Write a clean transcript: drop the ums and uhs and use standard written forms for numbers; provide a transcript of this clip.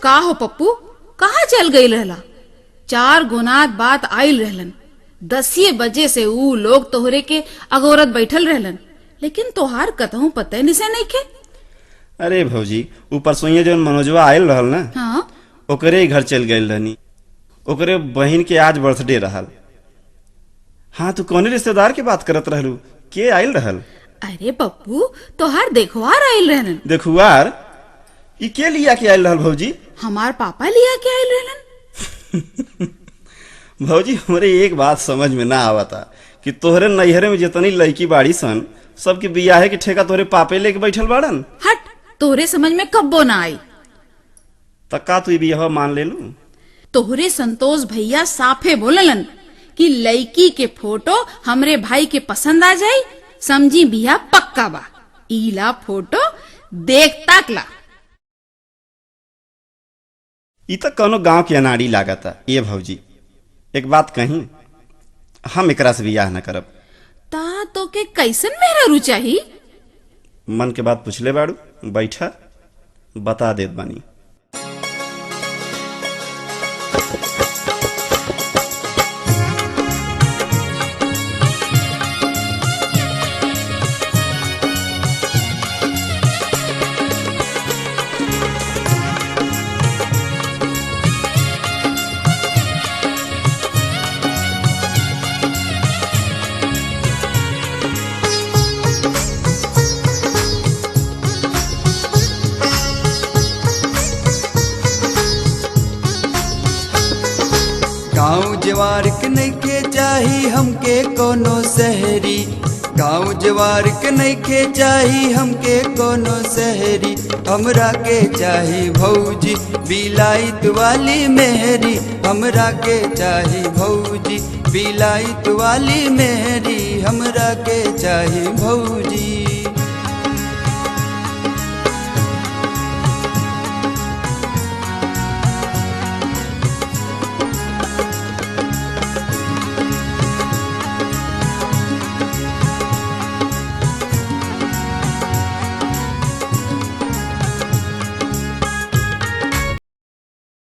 का हो पप्पू, कहाँ चल गई रहला? 4 गुनात बात आइल रहलन। 10 बजे से ऊ लोग तोहरे के अगोरत बैठल रहलन, लेकिन तोहार कतहू पते निसे नहीं खे। अरे भौजी, ऊपर सोइए जौन मनोजवा आयल रहल ना, हाँ, ओकरे ही घर चल गई रहनी। ओकरे बहन के आज बर्थडे रहल। हाँ, तू कौने रिश्तेदार के बात करत रहलू? के आयल रहल? अरे पप्पू, तोहार देखवार आइल रहलन। देखुआर ई के लिया के आयल रहल भौजी? हमार पापा लिया के आइल रहलन। भौजी, हमरे एक बात समझ में ना आवता कि तोहरे नैहरे में जितनी लड़की बाड़ी सन सबके बियाहे के ठेका तोहरे पापे लेके बैठल बाड़न। हट, तोहरे समझ में कब्बो ना आई। तक्का तू बियाह मान ले लू? तोहरे संतोष भैया साफे बोललन कि लड़की के फोटो हमरे भाई के पसंद आ जाई, समझी बिया पक्का बा। ईला फोटो देख ताकला। ई तक कौनो गांव के अनाड़ी लागता। ये भौजी, एक बात कही, हम एकरा से बियाह न करब। ता तो के कैसन मेहरारू चाही? मन के बात पूछले बाड़ू, बैठा बता देत बानी। गाँव जवार के नइखे चाही हमके कोनो शहरी। गाँव जवार के नइखे चाही हमके कोनो शहरी। हमरा के चाही भौजी बिलाइत वाली मेहरी। हमरा के चाही भौजी बिलाइत वाली मेहरी। हमरा के चाही भौजी।